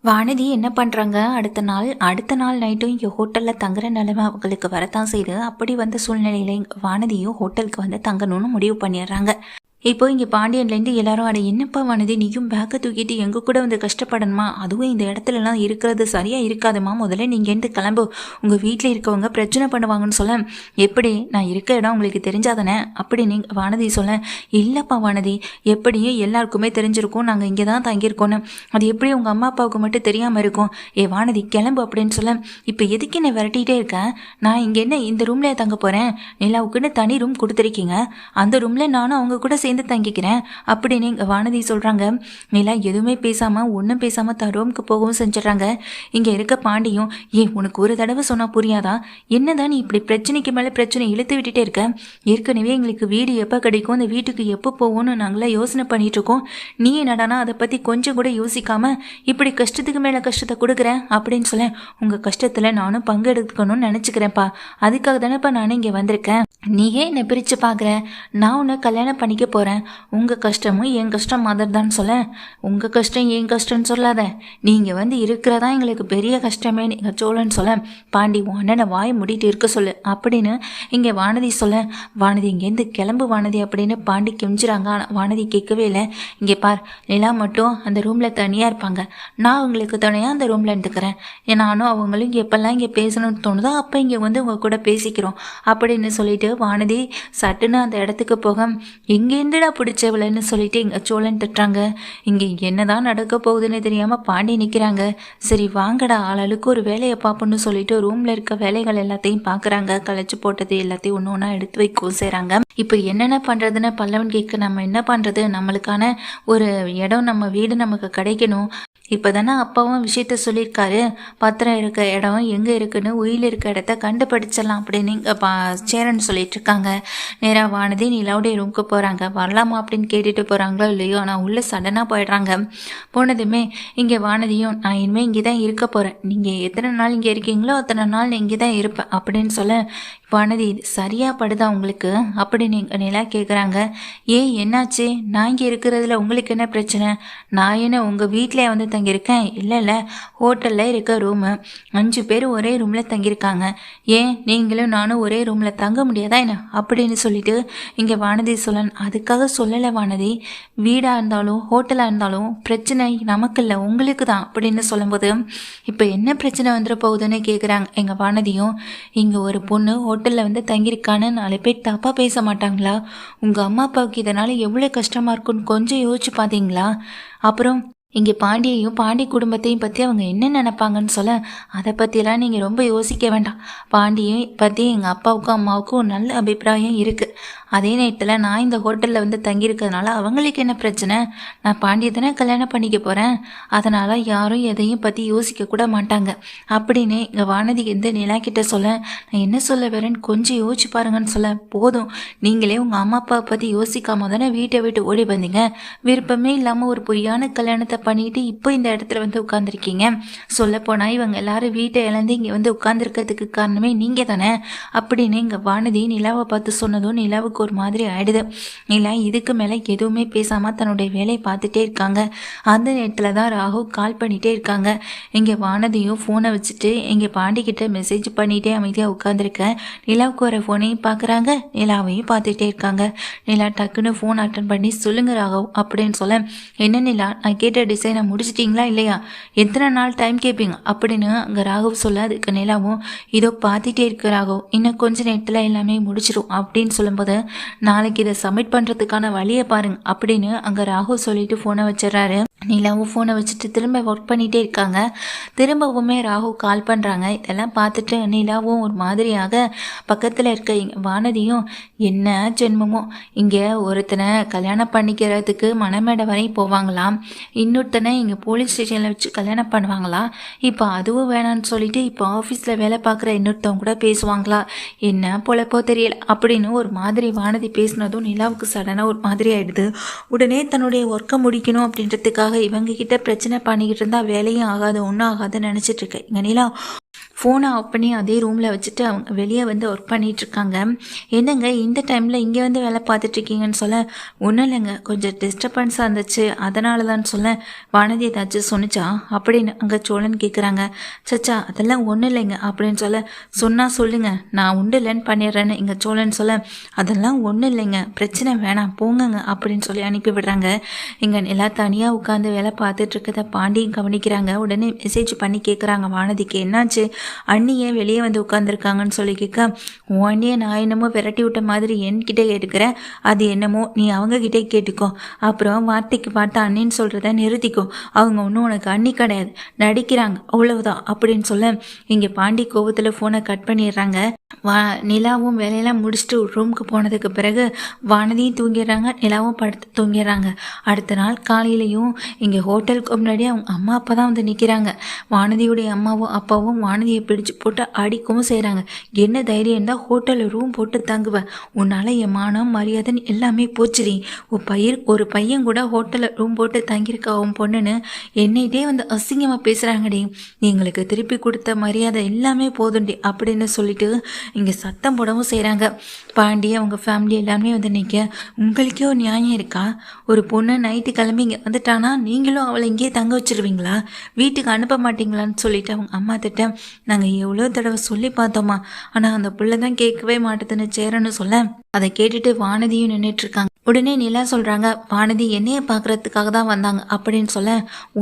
வானதி என்ன பண்ணுறாங்க, அடுத்த நாள் நைட்டும் இங்கே ஹோட்டலில் தங்குற நிலைமை அவங்களுக்கு வரத்தான் செய்யுது. அப்படி வந்த சூழ்நிலையில வானதியும் ஹோட்டலுக்கு வந்து தங்கணும்னு முடிவு பண்ணிடுறாங்க. இப்போ இங்கே பாண்டியன்லேருந்து எல்லாரும் அட என்னப்பா வானதி, நீயும் பேக்கை தூக்கிட்டு எங்கள் கூட வந்து கஷ்டப்படணுமா? அதுவும் இந்த இடத்துலலாம் இருக்கிறது சரியாக இருக்காதுமா. முதல்ல நீங்கள் இருந்து கிளம்பு, உங்கள் வீட்டில் இருக்கவங்க பிரச்சனை பண்ணுவாங்கன்னு சொல்ல. எப்படி நான் இருக்க இடம் உங்களுக்கு தெரிஞ்சாதானே அப்படி நீங்கள் வானதி சொல்ல. இல்லைப்பா வானதி, எப்படியும் எல்லாருக்குமே தெரிஞ்சிருக்கும் நாங்கள் இங்கே தான் தங்கியிருக்கோன்னு. அது எப்படி உங்கள் அம்மா அப்பாவுக்கு மட்டும் தெரியாமல் இருக்கும்? ஏ வானதி கிளம்பு அப்படின்னு சொல்ல. இப்போ எதுக்கு என்னை விரட்டிகிட்டே இருக்கேன்? நான் இங்கே என்ன இந்த ரூம்லேயே தங்க போகிறேன்? நிலாவுக்குன்னு தனி ரூம் கொடுத்துருக்கீங்க, அந்த ரூமில் நானும் அவங்க கூட சேர்ந்து தங்கிக்கிறேன் அப்படின்னு வானதி சொல்றாங்க. நிலா எதுவுமே பேசாம ஒன்றும் பேசாம தன் ரூமுக்கு போகவும் செஞ்சிடறாங்க. இங்க இருக்க பாண்டியும், உனக்கு ஒரு தடவை சொன்னா புரியாதா? என்னதான் நீ இப்படி பிரச்சனைக்கு மேல பிரச்சனை இழுத்து விட்டுட்டே இருக்க? ஏற்கனவே எங்களுக்கு வீடு எப்போ கிடைக்கும், அந்த வீட்டுக்கு எப்போ போவோம்னு நாங்களா யோசனை பண்ணிட்டு இருக்கோம். நீ என்னடானா அதை பத்தி கொஞ்சம் கூட யோசிக்காம இப்படி கஷ்டத்துக்கு மேல கஷ்டத்தை கொடுக்குறேன் அப்படின்னு சொல்ல. உங்க கஷ்டத்துல நானும் பங்கெடுக்கணும்னு நினைச்சுக்கிறேன்ப்பா, அதுக்காக தானேப்பா நானும் இங்க வந்திருக்கேன். நீயே என்னை பிரிச்சு பாக்குற, நான் உன்னை கல்யாணம் பண்ணிக்க போறேன், உங்கள் கஷ்டமும் என் கஷ்டம் மாதிரி தான் சொல்ல. உங்கள் கஷ்டம் என் கஷ்டம்னு சொல்லாத, நீங்கள் வந்து இருக்கிறதா எங்களுக்கு பெரிய கஷ்டமே நீங்கள் சோழன்னு சொல்ல. பாண்டி உன் அண்ணனை வாய் மூடிட்டு இருக்க சொல்லு அப்படின்னு இங்கே வானதி சொல்ல. வானதி இங்கேருந்து கிளம்பு வானதி அப்படின்னு பாண்டி கெஞ்சுறாங்க. ஆனால் வானதி கேட்கவே இல்லை. இங்கே பார், நிலா மட்டும் அந்த ரூமில் தனியாக இருப்பாங்க, நான் உங்களுக்கு துணையாக அந்த ரூமில் இருந்துக்கிறேன். நானும் அவங்களும் எப்பெல்லாம் இங்கே பேசணும்னு தோணுதோ அப்போ இங்கே வந்து உங்கள் கூட பேசிக்கிறோம் அப்படின்னு சொல்லிட்டு வானதி சட்டுன்னு அந்த இடத்துக்கு போக, எங்கேருந்துடா பிடிச்சவளன்னு சொல்லிட்டு இங்கே சோழன் திட்டுறாங்க. இங்கே என்னதான் நடக்க போகுதுன்னு தெரியாமல் பாண்டி நிற்கிறாங்க. சரி வாங்கடா, ஆளாளுக்கு ஒரு வேலையை பார்ப்போன்னு சொல்லிட்டு ரூமில் இருக்க வேலைகள் எல்லாத்தையும் பார்க்குறாங்க. களைச்சி போட்டது எல்லாத்தையும் ஒன்று ஒன்றா எடுத்து வைக்கவும் செய்கிறாங்க. இப்போ என்னென்ன பண்ணுறதுன்னு பல்லவன் கேட்க, நம்ம என்ன பண்ணுறது, நம்மளுக்கான ஒரு இடம், நம்ம வீடு நமக்கு கிடைக்கணும். இப்போ தானே அப்பாவும் விஷயத்த சொல்லியிருக்காரு, பத்திரம் இருக்க இடம் எங்கே இருக்குன்னு, உயில் இருக்க இடத்த கண்டுபிடிச்சிடலாம் அப்படின்னு சேரன் சொல்லிட்டு இருக்காங்க. நேராக வானதி நிலாவுடைய ரூமுக்கு போகிறாங்க. வரலாமா அப்படின்னு கேட்டுட்டு போகிறாங்களோ இல்லையோ, ஆனால் உள்ளே சடனாக போயிடுறாங்க. போனதுமே இங்கே வானதியும், நான் இனிமேல் இங்கே தான் இருக்க போகிறேன், நீங்கள் எத்தனை நாள் இங்கே இருக்கீங்களோ அத்தனை நாள் நான் இங்கே தான் இருப்பேன் அப்படின்னு சொல்ல. வானதி சரியா படுதா உங்களுக்கு அப்படின்னு நிலா கேட்குறாங்க. என்னாச்சு, நான் இங்கே இருக்கிறதுல உங்களுக்கு என்ன பிரச்சனை? நான் என்ன உங்கள் வீட்டிலே வந்து தங்கியிருக்கேன்? இல்லை ஹோட்டலில் இருக்க ரூமு, 5 பேர் ஒரே ரூமில் தங்கியிருக்காங்க. நீங்களும் நானும் ஒரே ரூமில் தங்க முடியாதா என்ன அப்படின்னு சொல்லிட்டு இங்கே வானதி சொல்லன். அதுக்காக சொல்லலை வானதி, வீடாக இருந்தாலும் ஹோட்டலாக இருந்தாலும் பிரச்சனை நமக்கு இல்லை, உங்களுக்கு தான் அப்படின்னு சொல்லும்போது, இப்போ என்ன பிரச்சனை வந்துட போகுதுன்னு கேட்குறாங்க எங்கள் வானதியும். இங்கே ஒரு பொண்ணு ஹோட்டலில் வந்து தங்கியிருக்கான்னு 4 பேர் தப்பாக பேச மாட்டாங்களா? உங்கள் அம்மா அப்பாவுக்கு இதனால் எவ்வளோ கஷ்டமாக இருக்குன்னு கொஞ்சம் யோசிச்சு பார்த்தீங்களா? அப்புறம் இங்கே பாண்டியையும் பாண்டி குடும்பத்தையும் பற்றி அவங்க என்ன நினைப்பாங்கன்னு சொல்ல. அதை பற்றியெல்லாம் நீங்கள் ரொம்ப யோசிக்க வேண்டாம். பாண்டியை பற்றி எங்கள் அப்பாவுக்கும் அம்மாவுக்கும் ஒரு நல்ல அபிப்பிராயம் இருக்குது. அதே நேரத்தில் நான் இந்த ஹோட்டலில் வந்து தங்கியிருக்கிறதுனால அவங்களுக்கு என்ன பிரச்சனை? நான் பாண்டியை தானே கல்யாணம் பண்ணிக்க போகிறேன், அதனால் யாரும் எதையும் பற்றி யோசிக்க கூட மாட்டாங்க அப்படின்னு இங்கே வானதி வந்து நிலா கிட்ட சொல்ல. நான் என்ன சொல்ல வரேன்னு கொஞ்சம் யோசிச்சு பாருங்கன்னு சொல்ல. போதும், நீங்களே உங்கள் அம்மா அப்பாவை பற்றி யோசிக்காம தானே வீட்டை விட்டு ஓடி வந்தீங்க, விருப்பமே இல்லாமல் ஒரு பொய்யான கல்யாணத்தை பண்ணிட்டு இப்போ இந்த இடத்துல வந்து உட்காந்துருக்கீங்க. சொல்லப்போனால் இவங்க எல்லாரும் வீட்டை இழந்து இங்கே வந்து உட்காந்துருக்கிறதுக்கு காரணமே நீங்கள் தானே அப்படின்னு இங்கே வானதி நிலாவை பார்த்து சொன்னதும் நிலாவுக்கு ஒரு மாதிரி ஆயிடுது. நிலா இதுக்கு மேலே எதுவுமே பேசாமல் தன்னுடைய வேலையை பார்த்துட்டே இருக்காங்க. அந்த நேரத்தில் தான் ராகு கால் பண்ணிகிட்டே இருக்காங்க. இங்கே வானதியும் ஃபோனை வச்சுட்டு இங்கே பாண்டிக்கிட்ட மெசேஜ் பண்ணிகிட்டே அமைதியாக உட்காந்துருக்கேன். நிலாவுக்கு வர ஃபோனையும் பார்க்குறாங்க, நிலாவையும் பார்த்துட்டே இருக்காங்க. நிலா டக்குன்னு ஃபோன் அட்டன் பண்ணி, சொல்லுங்க ராகவ் அப்படின்னு சொல்ல. என்ன நிலா, நான் கேட்ட டிசைனை முடிச்சிட்டிங்களா இல்லையா, எத்தனை நாள் டைம் கேட்பீங்க அப்படின்னு அங்கே ராகவ் சொல்ல. அதுக்கு நிலாவும், இதோ பார்த்துட்டே இருக்கு ராகவ், இன்னும் கொஞ்ச நேரத்தில் எல்லாமே முடிச்சிடும் அப்படின்னு சொல்லும்போது, நாளைக்கு இதை சப்மிட் பண்ணுறதுக்கான வழியை பாருங்க அப்படின்னு அங்கே ராகு சொல்லிட்டு ஃபோனை வச்சிடறாரு. நிலாவும் ஃபோனை வச்சுட்டு திரும்ப ஒர்க் பண்ணிகிட்டே இருக்காங்க. திரும்பவுமே ராகு கால் பண்ணுறாங்க. இதெல்லாம் பார்த்துட்டு நிலாவும் ஒரு மாதிரியாக பக்கத்தில் இருக்க வானதியும், என்ன ஜென்மமோ, இங்கே ஒருத்தனை கல்யாணம் பண்ணிக்கிறதுக்கு மணமேடை வரையும் போவாங்களாம், இன்னொருத்தனை இங்கே போலீஸ் ஸ்டேஷனில் வச்சு கல்யாணம் பண்ணுவாங்களா, இப்போ அதுவும் வேணான்னு சொல்லிட்டு இப்போ ஆஃபீஸில் வேலை பார்க்குற இன்னொருத்தவங்க கூட பேசுவாங்களா, என்ன பொழப்போ தெரியல அப்படின்னு ஒரு மாதிரி வானதி பேசினதும் நிலாவுக்கு சடனாக ஒரு மாதிரி ஆயிடுது. உடனே தன்னுடைய ஒர்க்கை முடிக்கணும் அப்படின்றதுக்காக இவங்க கிட்ட பிரச்சனை பண்ணிக்கிட்டு இருந்தால் வேலையும் ஆகாது, ஒன்றும் ஆகாதுன்னு நினச்சிட்டு இருக்கேன். இங்கே நிலா ஃபோனை ஆஃப் பண்ணி அதே ரூமில் வச்சுட்டு அவங்க வெளியே வந்து ஒர்க் பண்ணிகிட்ருக்காங்க. என்னங்க இந்த டைமில் இங்கே வந்து வேலை பார்த்துட்ருக்கீங்கன்னு சொல்ல, ஒன்றும் இல்லைங்க, கொஞ்சம் டிஸ்டர்பன்ஸாக இருந்துச்சு அதனால தான் சொல்ல, வானதி ஏதாச்சும் சொன்னிச்சா அப்படின்னு அங்கே சோழன் கேட்குறாங்க. சச்சா அதெல்லாம் ஒன்றும் இல்லைங்க அப்படின்னு சொல்ல, சொன்னால் சொல்லுங்கள் நான் உண்டு இல்லைன்னு பண்ணிடுறேன்னு இங்கே சோழன் சொல்ல, அதெல்லாம் ஒன்றும் இல்லைங்க, பிரச்சனை வேணாம் போங்கங்க அப்படின்னு சொல்லி அனுப்பி விடுறாங்க. இங்கே நிலா தனியாக உட்காந்து வேலை பார்த்துட்டு இருக்கத பாண்டியும் கவனிக்கிறாங்க. உடனே மெசேஜ் பண்ணி கேட்குறாங்க வானதிக்கு, என்னாச்சு அண்ணியே வெளியே வந்து உட்காந்துருக்காங்கன்னு சொல்லி கேட்க, உன் அண்ணியை நான் என்னமோ விரட்டி விட்ட மாதிரி என்கிட்ட கேட்டுக்கிறேன், அது என்னமோ நீ அவங்கக்கிட்டே கேட்டுக்கோ, அப்புறம் வார்த்தைக்கு வார்த்தை அண்ணின்னு சொல்கிறத நிறுத்திக்கோ, அவங்க ஒன்றும் உனக்கு அண்ணி கிடையாது, நடிக்கிறாங்க அவ்வளவுதான் அப்படின்னு சொல்ல, இங்கே பாண்டி கோபத்தில் ஃபோனை கட் பண்ணிடுறாங்க. நிலாவும் வேலையெல்லாம் முடிச்சுட்டு ரூமுக்கு போனதுக்கு பிறகு வானதியும் தூங்கிடுறாங்க, நிலாவும் படுத்து தூங்கிடுறாங்க. அடுத்த நாள் காலையிலையும் இங்கே ஹோட்டலுக்கு முன்னாடி அவங்க அம்மா அப்பா தான் வந்து நிற்கிறாங்க. வானதியுடைய அம்மாவும் அப்பாவும் வானதியை பிடிச்சு போட்டு அடிக்கவும் செய்கிறாங்க. என்ன தைரியம் இருந்தால் ஹோட்டலில் ரூம் போட்டு தங்குவேன், உன்னால் என் மானம் மரியாதைன்னு எல்லாமே போச்சுரி, ஒரு பையன் கூட ஹோட்டலில் ரூம் போட்டு தங்கியிருக்கா உன் பொண்ணுன்னு என்னைட்டே வந்து அசிங்கமாக பேசுகிறாங்கடி, எங்களுக்கு திருப்பி கொடுத்த மரியாதை எல்லாமே போதுண்டி அப்படின்னு சொல்லிட்டு இங்கே சத்தம் போடவும் செய்கிறாங்க. பாண்டி அவங்க ஃபேமிலி எல்லாமே வந்து நிற்க, உங்களுக்கே ஒரு நியாயம் இருக்கா, ஒரு பொண்ணு நைட்டு கிளம்பி இங்கே வந்துட்டானா நீங்களும் அவளை இங்கேயே தங்க வச்சிருவீங்களா, வீட்டுக்கு அனுப்ப மாட்டீங்களான்னு சொல்லிட்டு அவங்க அம்மா திட்ட, நாங்கள் எவ்வளோ தடவை சொல்லி பார்த்தோமா, ஆனால் அந்த பிள்ளை தான் கேட்கவே மாட்டேதுன்னு சேரன்னு சொல்ல, அதை கேட்டுட்டு வானதியும் நின்றுட்டுருக்காங்க. உடனே நிலா சொல்கிறாங்க, வானதி என்னையை பார்க்குறதுக்காக தான் வந்தாங்க அப்படின்னு சொல்ல,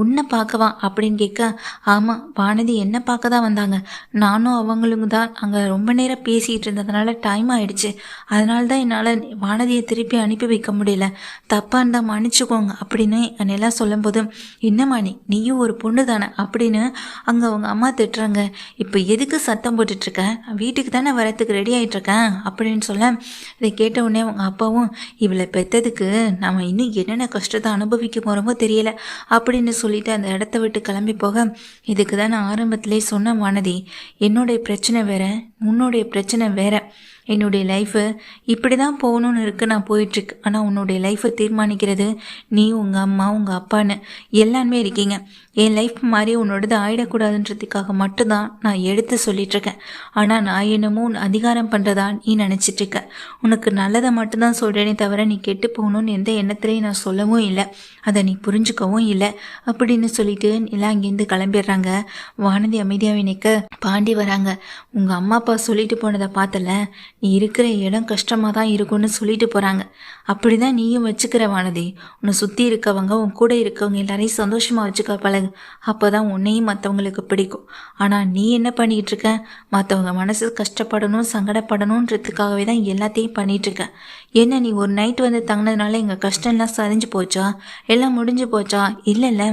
உன்னை பார்க்கவா அப்படின்னு கேட்க, ஆமாம் வானதி என்ன பார்க்க தான் வந்தாங்க, நானும் அவங்களும் தான் அங்கே ரொம்ப நேரம் பேசிகிட்டு இருந்ததுனால டைம் ஆகிடுச்சு, அதனால தான் என்னால் வானதியை திருப்பி அனுப்பி வைக்க முடியல, தப்பாக இருந்தால் மன்னிச்சுக்கோங்க அப்படின்னு நிலா சொல்லும்போது, என்னம்மா நீயும் ஒரு பொண்ணு தானே அப்படின்னு அங்கே அவங்க அம்மா திட்டுறாங்க. இப்போ எதுக்கு சத்தம் போட்டுட்ருக்கேன், வீட்டுக்கு தானே வரத்துக்கு ரெடி ஆகிட்டுருக்கேன் அப்படின்னு சொல்ல, இதை கேட்ட உடனே அவங்க அப்பாவும், இவளை பெற்றதுக்கு நம்ம இன்னும் என்னென்ன கஷ்டத்தை அனுபவிக்க போகிறோமோ தெரியல அப்படின்னு சொல்லிட்டு அந்த இடத்த விட்டு கிளம்பி போக, இதுக்கு தான் நான் ஆரம்பத்திலே சொன்ன வானதி, என்னுடைய பிரச்சனை வேற உன்னுடைய பிரச்சனை வேற, என்னுடைய லைஃபு இப்படி தான் போகணுன்னு இருக்குது, நான் போயிட்டுருக்கு, ஆனால் உன்னுடைய லைஃப்பை தீர்மானிக்கிறது நீ, உங்கள் அம்மா, உங்கள் அப்பான்னு எல்லாருமே இருக்கீங்க, என் லைஃப் மாதிரி உன்னோடது ஆயிடக்கூடாதுன்றதுக்காக மட்டும்தான் நான் எடுத்து சொல்லிகிட்ருக்கேன், ஆனால் நான் என்னமோ அதிகாரம் பண்ணுறதா நீ நினச்சிட்ருக்க, உனக்கு நல்லதை மட்டும்தான் சொல்கிறேனே தவிர நீ கெட்டு போகணுன்னு எந்த எண்ணத்துலேயும் நான் சொல்லவும் இல்லை, அதை நீ புரிஞ்சுக்கவும் இல்லை அப்படின்னு சொல்லிட்டு எல்லாம் அங்கேருந்து கிளம்பிடுறாங்க. வானதி அமைதியாகவே நிற்க பாண்டி வராங்க. உங்கள் அம்மா அப்பா சொல்லிட்டு போனதை பார்த்தல, நீ இருக்கிற இடம் கஷ்டமாக தான் இருக்கும்னு சொல்லிட்டு போகிறாங்க, அப்படி தான் நீயும் வச்சுக்கிற வானதி, உன்னை சுற்றி இருக்கவங்க உன் கூட இருக்கவங்க எல்லாரையும் சந்தோஷமாக வச்சுக்க பழகு, அப்போ தான் உன்னையும் மற்றவங்களுக்கு பிடிக்கும். ஆனால் நீ என்ன பண்ணிகிட்டு இருக்க, மற்றவங்க மனசு கஷ்டப்படணும் சங்கடப்படணுன்றதுக்காகவே தான் எல்லாத்தையும் பண்ணிகிட்ருக்க. என்ன நீ ஒரு நைட் வந்து தங்கினதுனால எங்கள் கஷ்டம்லாம் சரிஞ்சு போச்சா, எல்லாம் முடிஞ்சு போச்சா, இல்லைல்ல,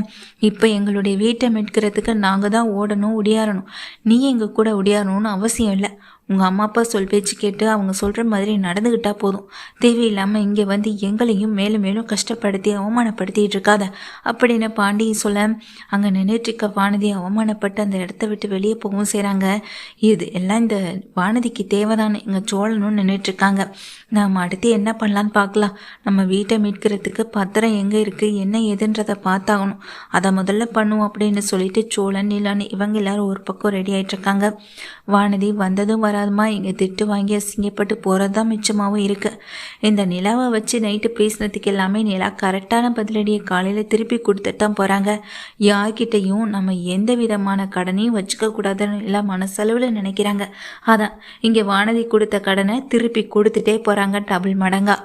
இப்போ எங்களுடைய வீட்டை மீட்கிறதுக்கு நாங்கள் தான் ஓடணும் ஒடியாரணும், நீ எங்கள் கூட ஒடியாரணும்னு அவசியம் இல்லை, உங்கள் அம்மா அப்பா சொல் பேச்சு கேட்டு அவங்க சொல்கிற மாதிரி நடந்துக்கிட்டால் போதும், தேவையில்லாமல் இங்கே வந்து எங்களையும் மேலும் மேலும் கஷ்டப்படுத்தி அவமானப்படுத்திகிட்டு இருக்காத அப்படின்னு பாண்டி சொல்ல, அங்கே நின்றுட்டுருக்க வானதி அவமானப்பட்டு அந்த இடத்த விட்டு வெளியே போகவும் செய்கிறாங்க. இது எல்லாம் இந்த வானதிக்கு தேவைதானே இங்கே சோழனும் நின்றுட்டுருக்காங்க. நாம் அடுத்து என்ன பண்ணலான்னு பார்க்கலாம், நம்ம வீட்டை மீட்கிறதுக்கு பத்திரம் எங்கே இருக்குது என்ன ஏதுன்றதை பார்த்தாகணும், அதை முதல்ல பண்ணுவோம் அப்படின்னு சொல்லிட்டு சோழன் நிலான்னு இவங்க எல்லாரும் ஒரு பக்கம் ரெடி ஆகிட்டுருக்காங்க. வானதி வந்ததும் வராதுமா இங்கே திட்டு வாங்கி அசிங்கப்பட்டு போகிறது தான் மிச்சமாகவும் இருக்குது. இந்த நிலாவை வச்சு நைட்டு பேசினதுக்கு எல்லாமே நிலா கரெக்டான பதிலடியை காலையில் திருப்பி கொடுத்துட்டு தான் போகிறாங்க. யார்கிட்டையும் நம்ம எந்த விதமான கடனையும் வச்சுக்க கூடாதுன்னு எல்லாம் மனசளவில் நினைக்கிறாங்க. அதான் இங்கே வானதி கொடுத்த கடனை திருப்பி கொடுத்துட்டே போகிறாங்க டபுள் மடங்கா.